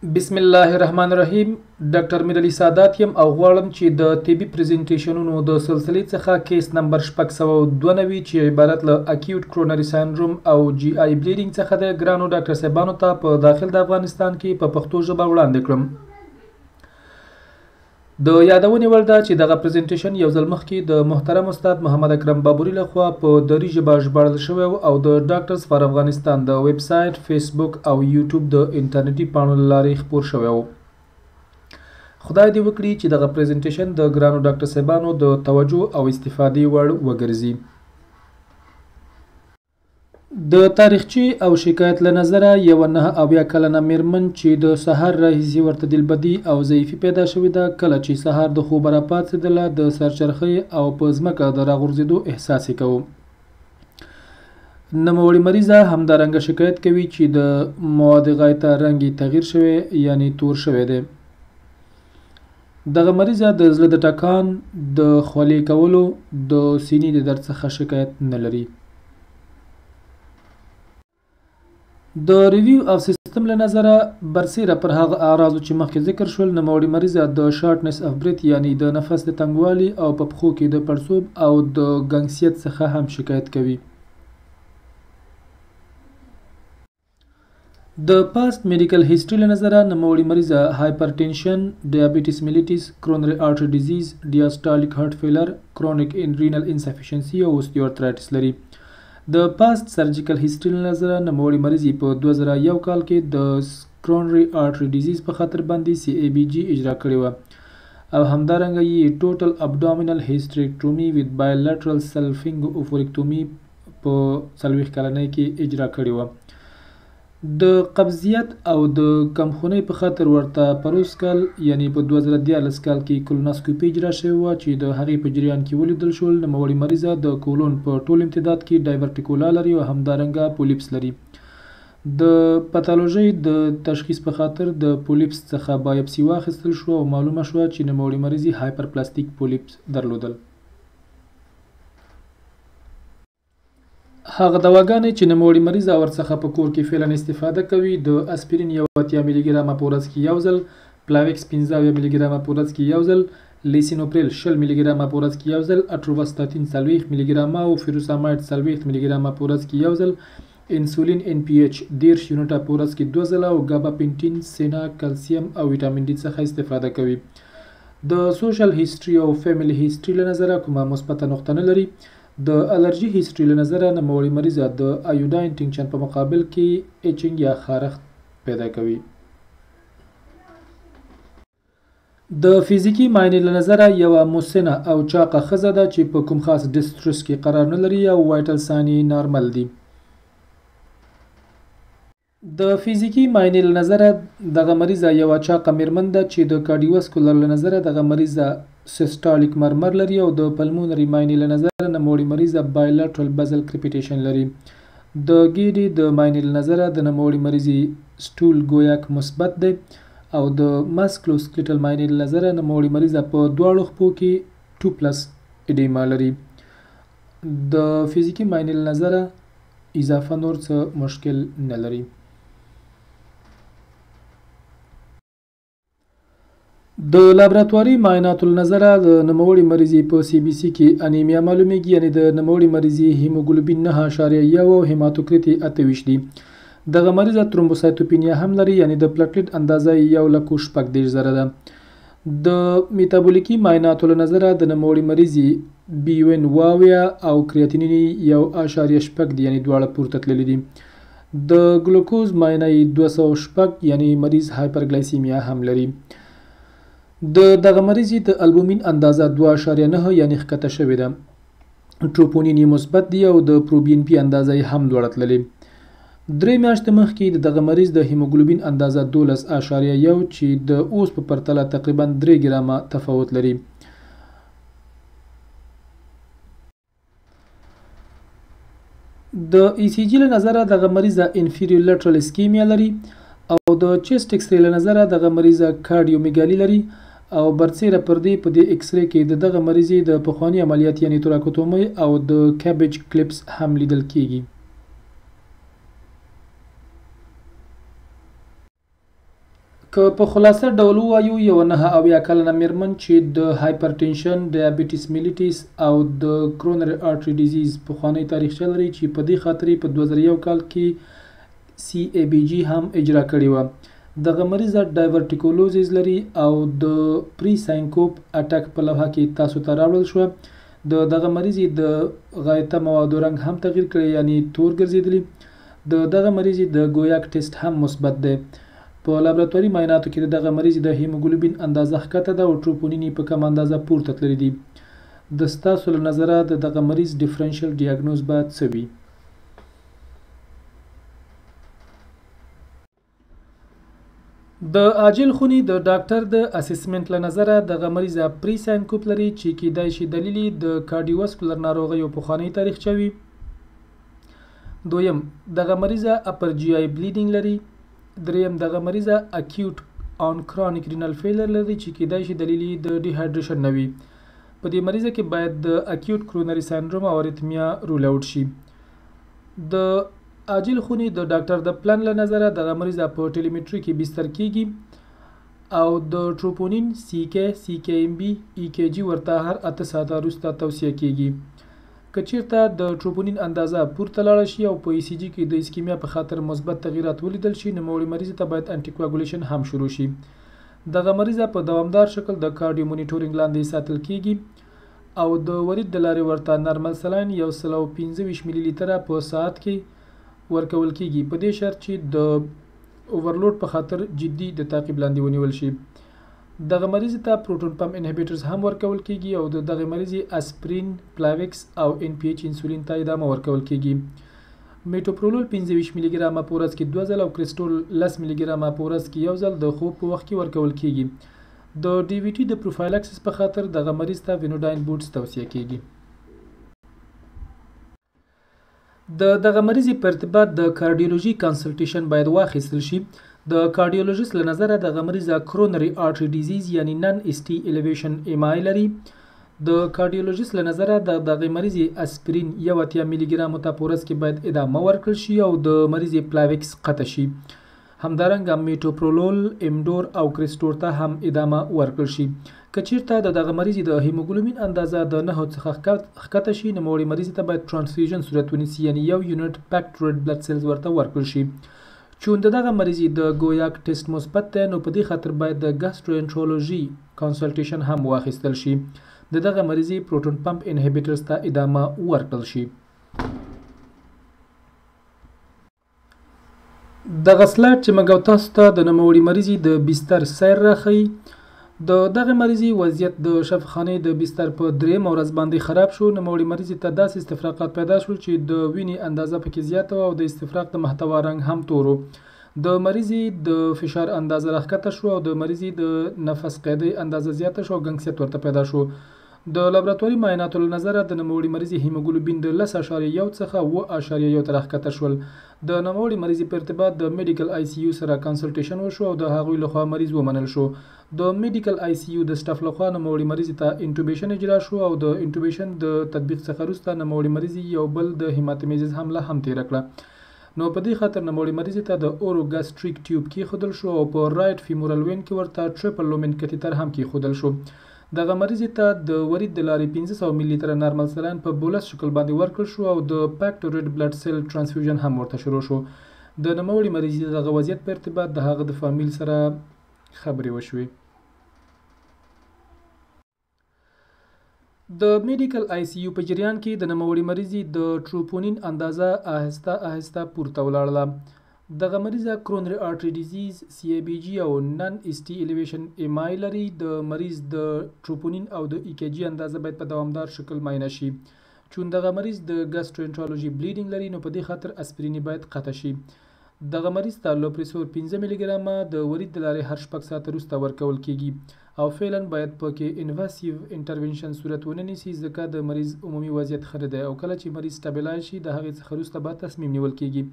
بسم الله الرحمن الرحیم. ډاکټر میر علي سادات یم او غواړم چې د طبي پریزنټیشنونو د سلسلې څخه کیس نمبر 692 چې عبارت له اکیوټ کرونری سایندروم او جی آی بلیډینګ څخه د ګرانو ډاکټر صاحبانو ته په داخل د افغانستان کې په پښتو ژبه وړاندې کړم. د یادونې وړ ده چې دغه پریزنټیشن یو ځل مخکې د محترم استاد محمد اکرم بابوري لخوا په دري ژبه ژباړل شوی او د ډاکټرز فار افغانستان د ویب سایټ، فیسبوک او یوټیوب د انټرنیټي پاڼو له لارې خپور شوی و. خدای دې وکړي چې دغه پریزنټیشن د ګرانو ډاکټر صاحبانو د توجه او استفادې وړ وګرځي. د تاریخچې او شکایت له نظره یو 9 کلنه میرمن چې د سهار راهیسې ورته دلبدي او ضعیفي پیدا شوې ده، کله چې سهار د خوبه راپاڅېدله د سرچرخۍ او په ځمکه د راغورځېدو احساس یې کوو. نوموړې مریضه همدارنګه شکایت کوي چې د مواد غایطه رنګ یې تغییر شوی یعنی تور شوی دی. دغه مریضه د زړه د ټکان، د خولې کولو، د سینې د درد څخه شکایت نه لري. د ریویو او سیستم له نظره برسیره پر هغه اعراضو چې مخکې ذکر شول، نوموړې مریضه د شارټنس اف بریث یعنی د نفس د تنګوالي او په پښو کې د پړسوب او د ګنګسیت څخه هم شکایت کوي. د پاست میډیکل هیستوري له نظره نوموړې مریضه هایپرټینشن، ډایابیټیس میلیټس، کرونری آرټري ډیزیز، ډیاسټالیک هارت فیلر، کرونیک رینل انسفیشنسي او اوستیوارترایټس لري. د پاست سرجیکل هیستوري له نظره نوموړې مریض په 2001 کال کې د کرونری آرټري ډیزیز په خاطر باندې سی ای بی جی اجرا کړې وه او همدارنګه یې ټوټل ابډومینل هیسټریکټومي وذ بایلټرل سلفینګ اوفورکټومي په 40 کلنۍ کې اجرا کړې وه. د قبضیت او د کمخونۍ په خاطر ورته پروس کال یعنی په 2014 کال کې کولوناسکوپي اجرا شوې وه چې د هغې په جریان کې ولیدل شول نوموړې مریضه د کولون په ټول امتداد کې ډایورټیکولا لري او همدارنګه پولیپس لري. د پاتالوژۍ د تشخیص په خاطر د پولیپس څخه بایپسي واخیستل شو او معلومه شوه چې نوموړې مریضې هایپرپلاستیک پولیپس درلودل. هغه دواګانې چې نوموړې مریضه ورڅخه په کور کې فعلا استفاده کوي د اسپرین 80 ملي ګرامه په ورځ کې یو ځل، پلاویکس 15 ملي ګرامه په ورځ کې یو ځل، لیسینوپریل 20 ملي ګرامه په ورځ کې یو ځل، اټروواستاتین 40 ملي ګرامه او فیروساماید 40 ملي ګرامه په ورځ کې یو ځل، انسولین ان پی ایچ 10 یونټه په ورځ کې 2 ځله او ګاباپینټین، سینا، کلسیم او ویټامین ډي څخه استفاده کوي. د سوشل هیستوري او فیملی هیستوري له نظره کومه مثبته نقطه نه لري. د الرجی هیستوري له نظره نوموړې مریضه د ایوداین ټینکشن په مقابل کې ایچینګ یا خارښت پیدا کوي. د فزیکی معنی له نظره یوه مسنه او چاقه ښځه ده چې په کوم خاص ډسټرس کې قرار نه لري او وایټل ساین یې نارمل دي. د فزیکی معنی له نظره دغه مریضه یوه چاقه میرمن ده چې د کارډیوواسکولر له نظره دغه مریضه سیسټالیک مرمر لري او د پلمونري معنی له نظره نوموړې مریضه بایلټرل بزل کریپیټیشن لري. د ګیډې د معنی له نظره د نوموړې مریضې سټول ګویاک مثبت دی او د ماسکلوسکلیټل معنی له نظره نوموړې مریضه په دواړو خپو کې 2+ اډیما لري. د فزیکی معنی له نظره اضافه نور څه مشکل نه لري. د لابراتواري معایناتو له نظره د نوموړې مریضې په سی بي سی کې انیمیا معلومیږي یعنی د نوموړې مریضې هیموګلوبین 9.1 او هیماتوکریت 28 دي. دغه مریضه ترومبوسایتوپینیا هم لري یعنی د پلیټلیټ اندازه 1,40,000 ده. د میتابولیکي معایناتو له نظره د نوموړې مریضې بي یو ان واویا او کریاتینین 1.8 دي یعنی دواړه پورته تللي دي. د ګلوکوز معاینه 206 یعنی مریض هایپرګلایسیمیا هم لري. د دغه مریضې د البومین اندازه 2.9 یعنی ښکته شوې ده. ټروپونین یې مثبت دي او د پروبین پی اندازه یې هم لوړه تللې. 3 میاشتې مخکې د دغه مریض د هیموګلوبین اندازه 12.1 چې د اوس په پرتله تقریبا 3 ګرامه تفاوت لري. د ای سی جی له نظره دغه مریضه انفیریور لټرل اسکیمیا لري او د چیسټ ایکس ری له نظره دغه مریضه کارډیومیګالي لري او برسیره پر دې په دې ایکس ری کې دغه مریضې د پخواني عملیات یعنی توراکوتومي او د کیبج کلیپس هم لیدل کیږي. که په خلاصه ډول ووایو 9 کلنه میرمن چې د هایپرټنشن، ډیابیټیس میلیټیس او د کرونري آرټري ډیزیز پخوانی تاریخچه لري چې په دې خاطر په 2001 کال کې CABG هم اجرا کړې وه. دغه مریضه ډایورټیکولوزیز لري او د پری ساینکوپ اټک په لوحه کې تاسو ته راوړل شو. د دغه مریضې د غایطه موادو رنګ هم تغییر کړی یعنی تور ګرځېدلی. د دغه مریضې د ګویاک ټیسټ هم مثبت دی. په لابراتواري معایناتو کې دغه مریض د هیموګلوبین اندازه ښکته ده او ټروپونین یې په کم اندازه پورته تللی دي. د ستاسو له نظره د دغه مریض ډیفرنشل ډیاګنوز باید څه وي؟ د عاجل خونې د ډاکټر د اسسمنټ له نظره دغه مریض پری ساینکوپ لري چې کیدای شي دلیل د کارډیوواسکولر ناروغیو پخوانی تاریخچه وي. دویم، دغه مریض اپر جی آی بلیډینګ لري. دریم، دغه مریضه اکیوټ آن کرونیک رینل فیلر لري چې کیدای شي دلیل د ډیهایډریشن نه وي. په دې مریضه کې باید د اکیوټ کرونري ساینډروم او اریتمیا رول اوټ شي. د عاجل خونې د ډاکټر د پلان له نظره دغه مریضه په ټیلیمټري کې بستر کیږي او د ټروپونین CKMB EKG ورته هر 8 ساعته وروسته توصیه کیږي. که چیرته د ټروپونین اندازه پورته لاړه شي او په ECG کې د اسکیمیا په خاطر مثبت تغییرات ولیدل شي، نوموړي مریض ته باید انټي کواګولیشن هم شروع شي. دغه مریضه په دوامدار شکل د کارډیو مونیټورینګ لاندې ساتل کیږي او د ورید د لارې ورته نارمل سلاین 125 ملي لیتره په ساعت کې ورکول کیږي، په دې شرط چې د اوورلوډ په خاطر جدي د تعقیب لاندې ونیول شي. دغه مریض ته پروټون پمپ انهبیټرز هم ورکول کیږي او د دغه مریض اسپرین، پلاویکس او NPH انسولین ته ادامه ورکول کیږي. میټوپرولول 25 ملي ګرامه په ورځ کې 2 ځله او کریسټول 10 ملي ګرامه په ورځ کې 1 ځل د خوب په وخت کې ورکول کیږي. د DVT د پروفایلاکسس په خاطر دغه مریض ته وینوډاین بوټس توصیه کیږي. د دغه مریض په ارتباط د کارډیولوژي کنسلټیشن باید واخیستل شي. د کارډیولوژیست له نظره دغه مریض کرونري آرټري ډیزیز یعنی نن ST الیویشن MI لري. د کارډیولوژیست له نظره دغه مریض اسپرین 1 ملي ګرام ته په ورځ کې باید ادامه ورکړل شي او د مریض پلاویکس قطع شي. همدارنګه میټوپرولول، امډور او کریسټور ته هم ادامه ورکړل شي. که چیرته دغه مریض د هیموګلوبین اندازه د 9 څخه ښکته شي، نوموړي مریض ته باید ترانسفیوژن صورت ونیسي یعنی 1 یونټ پیکډ ریډ بلډ سیلز ورته ورکړل شي. چون دغه مریض د ګویاک ټیسټ مثبت دی، نو په دې خاطر باید د ګاسټروانټرولوژي کنسلټیشن هم واخیستل شي. دغه مریض پروټون پمپ انهبیټرز ته ادامه ورکړل شي. دغه سلایډ چې موږ تاسو ته د نوموړي مریض د بستر سیر راښیي. د دغه مریض وضعیت د شفاخانې د بستر په 3 ورځ باندې خراب شو. نوموړي مریض ته داسې استفراقات پیدا شول چې د وینې اندازه پکې زیاته او د استفراق د محتوا رنګ هم تور و. د مریض د فشار اندازه راښکته شو او د مریض د نفس قیدۍ اندازه زیاته شو او ګنګسیت ورته پیدا شو. د لابراتواري معایناتو له نظره د نوموړي مریض هیموګلوبین د 10.1 څخه 9.1 ته راښکته شول. د نوموړي مریض په ارتباط د میډیکل ICU سره کنسلټیشن وشو او د هغوی لخوا مریض ومنل شو. د میډیکل ICU د سټاف لخوا نوموړي مریض ته انټوبیشن اجرا شو او د انټوبیشن د تطبیق څخه وروسته نوموړي مریض یو بل د هیماتومیزز حمله هم تیره کړه. نو په دې خاطر نوموړي مریض ته د اوروګاسټریک ټیوب کیښودل شو او په رایټ فیمورل وین کې ورته ټریپل لومن کتیتر هم کیښودل شو. دغه مریض ته د ورید د لارې 500 ملي لیتره نارمل سلاین په بولس شکل باندې ورکړل شو او د پیکډ ریډ بلډ سیل ترانسفیوژن هم ورته شروع شو. د نوموړي مریض دغه وضعیت په ارتباط د هغه د فامیل سره خبرې وشوې. د میډیکل ICU په جریان کې د نوموړي مریض د ټروپونین اندازه آهسته آهسته پورته ولاړله. دغه مریض کرونري آرټري ډیزیز CABG او نن ST الیویشن MI لري. د مریض د ټروپونین او د EKG اندازه باید په دوامدار شکل معاینه شي. چون دغه مریض د ګاسټروانټرولوژي بلیډینګ لري، نو په دې خاطر اسپرین باید قطع شي. دغه مریض ته لوپریسور 15 ملي ګرامه د ورید د لارې هر 6 ساعته وروسته ورکول کیږي او فعلا باید پکې انواسیو انټرونشن صورت ونه نیسي ځکه د مریض عمومي وضعیت ښه دی او کله چې مریض سټابلایز شي د هغې څخه وروسته به تصمیم نیول کیږي.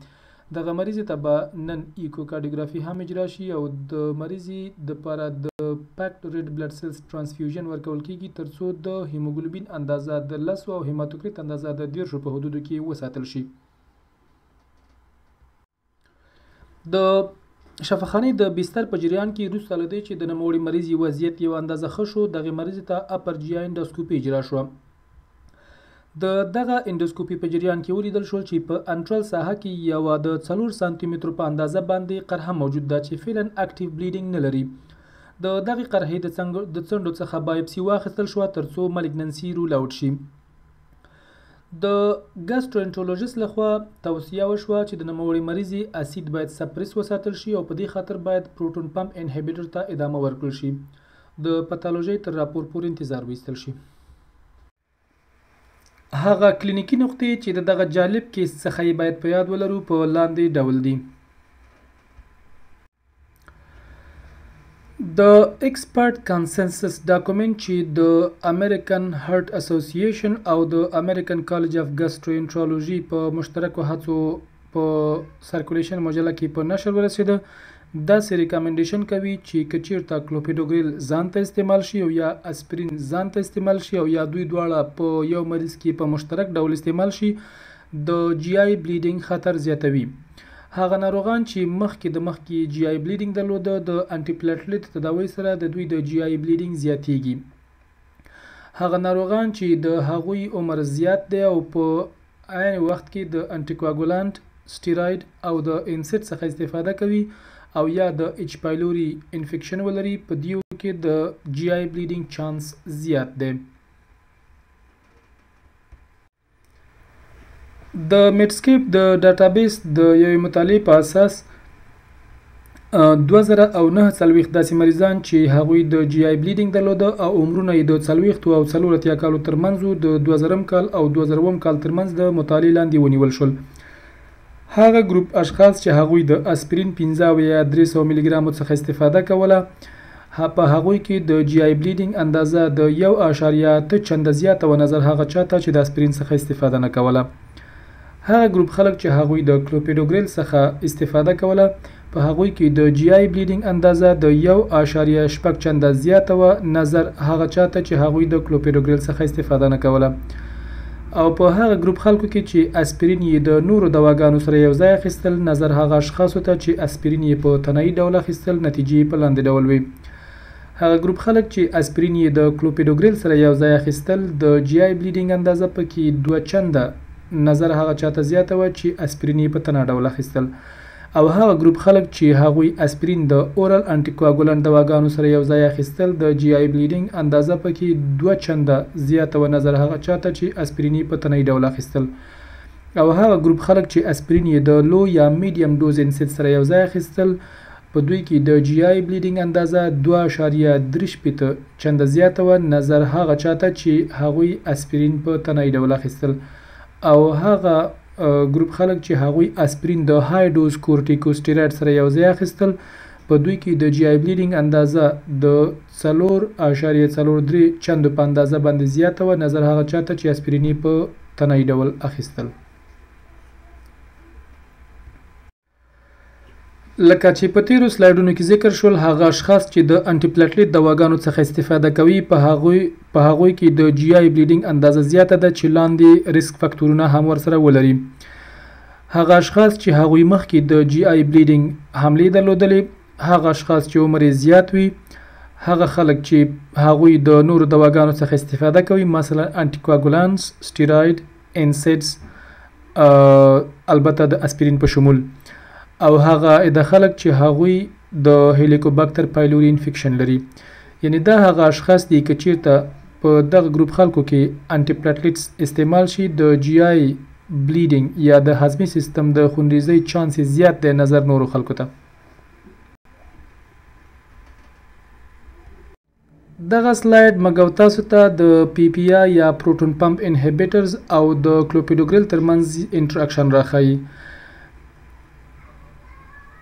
دغه مریض ته به نن ایکوکارډیوګرافي هم اجرا شي او د مریض دپاره د پیکډ ریډ بلډ سیلز ترانسفیوژن ورکول کیږي ترڅو د هیموګلوبین اندازه د 10 او هیماتوکریت اندازه د 10 په حدودو کې وساتل شي. د شفاخانې د بستر په جریان کې وروسته له دې چې د نوموړي مریض وضعیت یو اندازه ښه شو دغه مریض ته اپر جی آی انډوسکوپي اجرا شوه. د دغه انډوسکوپي په جریان کې ولیدل شول چې په انټرل ساحه کې یوه د 4 سانتي مترو په اندازه باندې قرحه موجود ده چې فعلا اکټیو بلیډینګ نه لري. د دغې قرحې د څنډو څخه بایپسي واخیستل شوه ترڅو مالیګننسي رول اوټ شي. د ګاسټرونټرولوژیست لخوا توصیه وشوه چې د نوموړي مریض اسید باید سپریس وساتل شي او په دې خاطر باید پروټون پمپ انهیبیټر ته ادامه ورکړل شي. د پاتالوژي تر راپور پورې انتظار وایستل شي. هغه کلینیکي نقطې چې د دغه جالب کیس څخه یې باید په یاد ولرو په لاندې ډول دي. د ایکسپرټ کنسنسس ډاکومنټ چې د امریکن هارت اسوسییشن او د امریکن کالج اف ګاسټرونټرولوژي په مشترکو هڅو په سرکولیشن مجله کې په نشر ورسېده داسې ریکامنډیشن کوي چې که چیرته کلوپیډوګریل ځان ته استعمال شي او یا اسپرین ځان ته استعمال شي او یا دوی دواړه په یو مریض کې په مشترک ډول استعمال شي د جی آی بلیډینګ خطر زیاتوي. هغه ناروغان چې مخکې جی آی بلیډینګ درلوده د انټي پلیټلیټ تداوی سره د دوی د جی آی بلیډینګ زیاتیږي. هغه ناروغان چې د هغوی عمر زیات دی او په عین وخت کې د انټیکواګولانت سټیراید او د انسیډ څخه استفاده کوي او یا د ایچ پایلوري انفیکشن ولري په دیو کې د جی آی بلیډینګ چانس زیات دی. د میډسکیپ د ډاټابیس د یوې مطالعې په اساس 2049 داسې مریضان چې هغوی د جی آی بلیډینګ درلوده او عمرونه یې د 40 او 44 کالو ترمنځ د 2000 کال او 2000 کال ترمنځ د مطالعې لاندې ونیول شول. هغه ګروپ اشخاص چې هغوی د اسپرین 15 یا 300 ملي ګرامو څخه استفاده کوله په هغوی کې د جی آی بلیډینګ اندازه د 1.8 چنده زیاته و نظر هغه چاته چې د اسپرین څخه استفاده نه کوله. هغه ګروپ خلک چې هغوی د کلوپیډوګریل څخه استفاده کوله په هغوی کې د جی آی بلیډینګ اندازه د 1.8 چنده زیاته و نظر هغه چاته چې هغوی د کلوپیډوګریل څخه استفاده نه کوله. او په هغه ګروپ خلکو کې چې اسپرین یې د نورو دواګانو سره یو ځای اخیستل نظر هغه اشخاصو ته چې اسپرین یې په تنهایی ډول اخیستل نتیجې په لاندې ډول وي. هغه ګروپ خلک چې اسپرین یې د کلوپیډوګریل سره یو ځای اخیستل د جی آی بلیډینګ اندازه پکې 2 چنده نظر هغه چاته زیاته و چې اسپرین یې په تنه ډول اخیستل. او هغه ګروپ خلک چې هغوی اسپرین د اورال انټیکواګولانت دواګانو سره یو ځای اخیستل د جی آی بلیډینګ اندازه پکې 2 چنده زیاته و نظر هغه چاته چې اسپرین یې په تنه ډول اخیستل. او هغه ګروپ خلک چې اسپرین یې د لو یا میډیم ډوز انسیډ سره یو ځای اخیستل په دوی کې د جی آی بلیډینګ اندازه 2.3 چنده زیاته و نظر هغه چاته چې هغوی اسپرین په تنه ډول اخیستل. او هغه ګروپ خلک چې هغوی اسپرین د های ډوز کورټیکوسټیراید سره یو ځای اخیستل په دوی کې د جی آی بلیډینګ اندازه د 4.43 چندو په اندازه باندې زیاته و نظر هغه چاته چې اسپرین په تنهایی ډول اخیستل. لکه چې په تیرو سلایډونو کې ذکر شول هغه اشخاص چې د انټي پلیټلیټ دواګانو څخه استفاده کوي په هغوی کې د جی آی بلیډینګ اندازه زیاته ده چې لاندې ریسک فاکتورونه هم ورسره ولري. هغه اشخاص چې هغوی مخکې د جی آی بلیډینګ حملې درلودلې، هغه اشخاص چې عمر یې زیات وي، هغه خلک چې هغوی د نورو دواګانو څخه استفاده کوي مثلا انټیکواګولانس، سټیراید، انسیډز البته د اسپرین په شمول، او هغه د خلک چې هغوی د هیلیکوباکتر پایلوري انفیکشن لري. یعنی دا هغه اشخاص دي که چیرته په دغه ګروپ خلکو کې انټي پلیټلیټس استعمال شي د جی آی بلیډینګ یا د هضمي سیستم د خونریزۍ چانس زیات دی نظر نورو خلکو ته. دغه سلاید مګو تاسو ته د پی پی آی یا پروټون پمپ انهیبیټرز او د کلوپیډوګریل ترمنځ انټراکشن راښيي.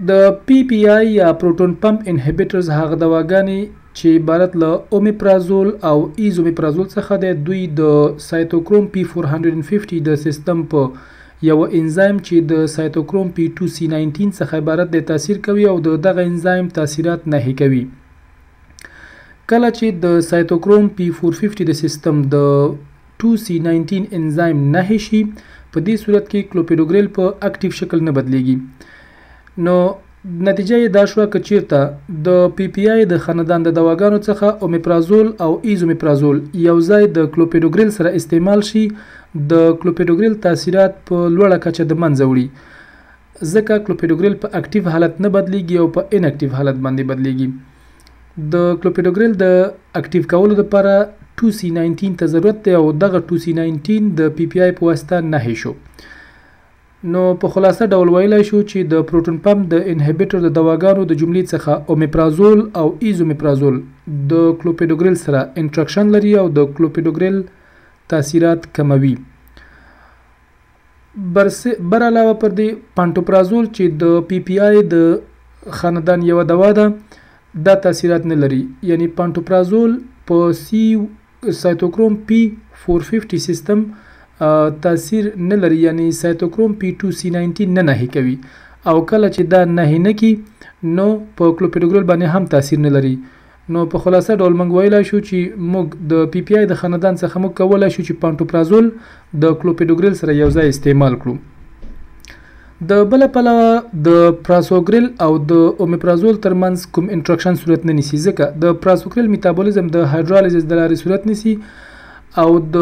د پی پی آی یا پروټون پمپ انهیبیټرز هغه دواګانې چې عبارت له اومیپرازول او ایزومیپرازول څخه دی. دوی د سایتوکروم پی 450 د سیستم په یو انزایم چې د سایتوکروم پی 2C19 څخه عبارت دی تاثیر کوي او دغه انزایم تاثیرات نهي کوي. کله چې د سایتوکروم پی 450 د سیستم د 2C19 انزایم نهي شي په دې صورت کې کلوپیډوګریل په اکټیو شکل نه بدلیږي. نو نتیجه یې دا شوه که چیرته د پی پی آی د خاندان د دواګانو څخه اومیپرازول او ایزومیپرازول یو ځای د کلوپیډوګریل سره استعمال شي د کلوپیډوګریل تاثیرات په لوړه کچه د منځه وړي ځکه کلوپیډوګریل په اکټیو حالت نه بدلیږي او په ان اکټیو حالت باندې بدلیږي د کلوپیډوګریل د اکټیو کولو لپاره 2C19 ته ضرورت دی او دغه 2C19 د پی پی آی په واسطه نه شو نو په خلاصه ډول ویلای شو چې د پروټون پمپ د انهبیټر د دواګانو د جملې څخه اومیپرازول او ایزومیپرازول د کلوپیډوګریل سره انټراکشن لري او د کلوپیډوګریل تاثیرات کموي بر علاوه پر دې پانټوپرازول چې د پی پی آی د خاندان یو دوا ده دا تاثیرات نه لري یعنی پانټوپرازول په سی سایتوکروم پی 450 سیستم تاثیر نه لري یعنی سایتوکروم P2C19 نه نهي کوي او کله چې دا نهي نه کی نو په کلوپیډوګریل باندې هم تاثیر نه لري نو په خلاصه ډول موږ ویلای شو چې موږ د پی پی آی د خاندان څخه موږ کولای شو چې پانټوپرازول د کلوپیډوګریل سره یو ځای استعمال کړو د بل پلوه د پراسوګریل او د اومیپرازول ترمنځ کوم انټراکشن صورت نه نیسي ځکه د پراسوګریل میتابولیزم د هایدرالیزس د لارې صورت نیسي او د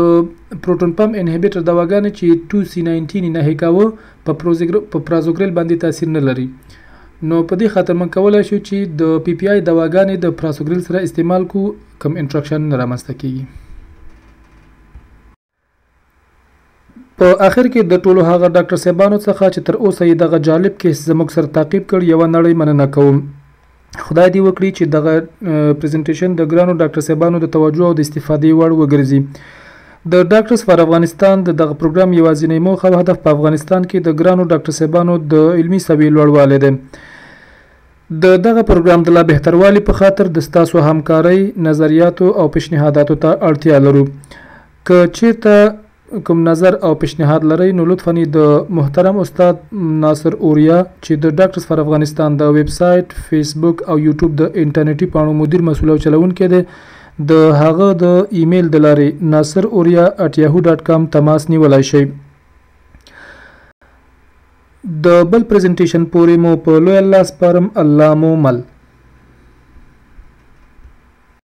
پروټون پمپ انهبیټر دواګانې چې 2C19 نه کاوه په پرازوګریل باندې تاثیر نه لري نو په دې خاطر من کولای شو چې د پی پی آی دواګانې د پرازوګریل سره استعمال کو کم انټراکشن نه رامنځته کیږي په اخر کې د ټولو هغه ډاکټر صاحبانو څخه چې تر اوسه یې دغه جالب کیس زموږ سره تعقیب کړ یو نړۍ مننه کوم خدای دې وکړي چې دغه پریزنټیشن د ګرانو ډاکټر صاحبانو د توجه او د استفادې وړ وګرځي د ډاکټرز فار افغانستان دغه پروګرام یوازینی موخه او هدف په افغانستان کې د ګرانو ډاکټر صاحبانو د علمي سویې لوړوالی دی د دغه پروګرام د لا بهتروالي په خاطر د ستاسو همکارۍ نظریاتو او پیشنهاداتو ته اړتیا لرو که چیرته کوم نظر او پیشنهاد لرئ نو لطفاً د محترم استاد ناصر اوریا چې د ډاکټرز فار افغانستان د ویب سایت فیسبوک او یوټیوب د انټرنیټي پاڼو مدیر مسؤل او چلونکی دی د هغه د ایمیل د لارې nasir.oria@yahoo.com تماس نیولای شئ د بل پریزنټیشن پورې مو په لوی الله سپارم الله مو مل